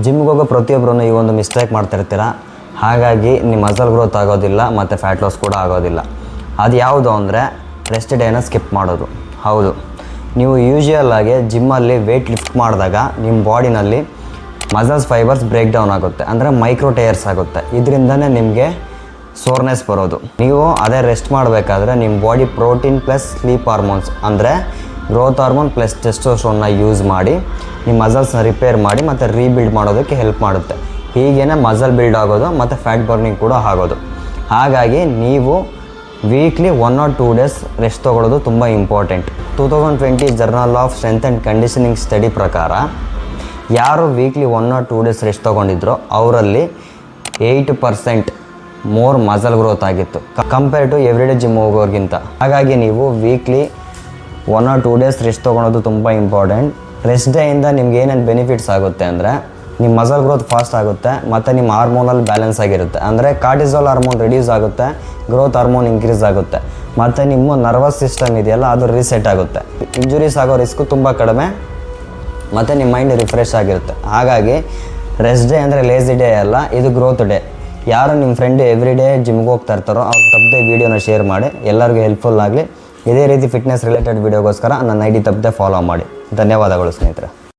ಜಿಮ್ಗೆ ಹೋಗೋ ಪ್ರತಿಯೊಬ್ಬರೂ ಈ ಒಂದು ಮಿಸ್ಟೇಕ್ ಮಾಡ್ತಿರ್ತೀರ. ಹಾಗಾಗಿ ನಿಮ್ಮ ಮಸಲ್ ಗ್ರೋತ್ ಆಗೋದಿಲ್ಲ ಮತ್ತು ಫ್ಯಾಟ್ ಲಾಸ್ ಕೂಡ ಆಗೋದಿಲ್ಲ. ಅದು ಯಾವುದು ಅಂದರೆ ರೆಸ್ಟ್ ಡೇನ ಸ್ಕಿಪ್ ಮಾಡೋದು. ಹೌದು, ನೀವು ಯೂಶುವಲ್ ಆಗಿ ಜಿಮ್ಮಲ್ಲಿ ವೆಯ್ಟ್ ಲಿಫ್ಟ್ ಮಾಡಿದಾಗ ನಿಮ್ಮ ಬಾಡಿನಲ್ಲಿ ಮಸಲ್ಸ್ ಫೈಬರ್ಸ್ ಬ್ರೇಕ್ ಡೌನ್ ಆಗುತ್ತೆ, ಅಂದರೆ ಮೈಕ್ರೋ ಟೈರ್ಸ್ ಆಗುತ್ತೆ. ಇದರಿಂದನೇ ನಿಮಗೆ ಸೋರ್ನೆಸ್ ಬರೋದು. ನೀವು ಅದೇ ರೆಸ್ಟ್ ಮಾಡಬೇಕಾದ್ರೆ ನಿಮ್ಮ body protein plus sleep hormones ಅಂದರೆ ಗ್ರೋತ್ ಹಾರ್ಮೋನ್ ಪ್ಲಸ್ ಟೆಸ್ಟೋಸ್ಟೆರೋನ್ನ ಯೂಸ್ ಮಾಡಿ ನಿಮ್ಮ ಮಸಲ್ಸ್ನ ರಿಪೇರ್ ಮಾಡಿ ಮತ್ತು ರೀಬಿಲ್ಡ್ ಮಾಡೋದಕ್ಕೆ ಹೆಲ್ಪ್ ಮಾಡುತ್ತೆ. ಹೀಗೇ ಮಸಲ್ ಬಿಲ್ಡ್ ಆಗೋದು ಮತ್ತು ಫ್ಯಾಟ್ ಬರ್ನಿಂಗ್ ಕೂಡ ಆಗೋದು. ಹಾಗಾಗಿ ನೀವು ವೀಕ್ಲಿ 1 or 2 days ರೆಸ್ಟ್ ತೊಗೊಳ್ಳೋದು ತುಂಬ important. 2020 journal of strength and conditioning study ಪ್ರಕಾರ ಯಾರು ವೀಕ್ಲಿ 1 or 2 days ರೆಸ್ಟ್ ತೊಗೊಂಡಿದ್ರೋ ಅವರಲ್ಲಿ 8% ಮೋರ್ ಮಸಲ್ ಗ್ರೋತ್ ಆಗಿತ್ತು ಕಂಪೇರ್ ಟು ಎವ್ರಿಡೇ ಜಿಮ್ ಹೋಗೋರಿಗಿಂತ. ಹಾಗಾಗಿ ನೀವು ವೀಕ್ಲಿ 1 or 2 days ರೆಸ್ಟ್ ತೊಗೊಳೋದು ತುಂಬ ಇಂಪಾರ್ಟೆಂಟ್. ರೆಸ್ಟ್ ಡೇಯಿಂದ ನಿಮ್ಗೆ ಏನೇನು ಬೆನಿಫಿಟ್ಸ್ ಆಗುತ್ತೆ ಅಂದರೆ ನಿಮ್ಮ ಮಸಲ್ ಗ್ರೋತ್ ಫಾಸ್ಟ್ ಆಗುತ್ತೆ ಮತ್ತು ನಿಮ್ಮ ಹಾರ್ಮೋನಲ್ಲಿ ಬ್ಯಾಲೆನ್ಸ್ ಆಗಿರುತ್ತೆ. ಅಂದರೆ ಕಾರ್ಟಿಸೋಲ್ ಹಾರ್ಮೋನ್ ರಿಡ್ಯೂಸ್ ಆಗುತ್ತೆ, ಗ್ರೋತ್ ಹಾರ್ಮೋನ್ ಇನ್ಕ್ರೀಸ್ ಆಗುತ್ತೆ ಮತ್ತು ನಿಮ್ಮ ನರ್ವಸ್ ಸಿಸ್ಟಮ್ ಇದೆಯಲ್ಲ ಅದು ರೀಸೆಟ್ ಆಗುತ್ತೆ. ಇಂಜುರೀಸ್ ಆಗೋ ರಿಸ್ಕು ತುಂಬ ಕಡಿಮೆ ಮತ್ತು ನಿಮ್ಮ ಮೈಂಡ್ ರಿಫ್ರೆಶ್ ಆಗಿರುತ್ತೆ. ಹಾಗಾಗಿ ರೆಸ್ಟ್ ಡೇ ಅಂದರೆ ಲೇಸಿ ಡೇ ಅಲ್ಲ, ಇದು ಗ್ರೋತ್ ಡೇ. ಯಾರು ನಿಮ್ಮ ಫ್ರೆಂಡು ಎವ್ರಿ ಡೇ ಜಿಮ್ಗೆ ಹೋಗ್ತಾ ಇರ್ತಾರೋ ಅವ್ರು ತಪ್ಪದೆ ವೀಡಿಯೋನ ಶೇರ್ ಮಾಡಿ, ಎಲ್ಲರಿಗೂ ಹೆಲ್ಪ್ಫುಲ್ ಆಗಲಿ. ಇದೇ ರೀತಿ ಫಿಟ್ನೆಸ್ ರಿಲೇಟೆಡ್ ವೀಡಿಯೋಗೋಸ್ಕರ ನನ್ನ ID ತಪ್ಪದೆ ಫಾಲೋ ಮಾಡಿ. ಧನ್ಯವಾದಗಳು ಸ್ನೇಹಿತರೆ.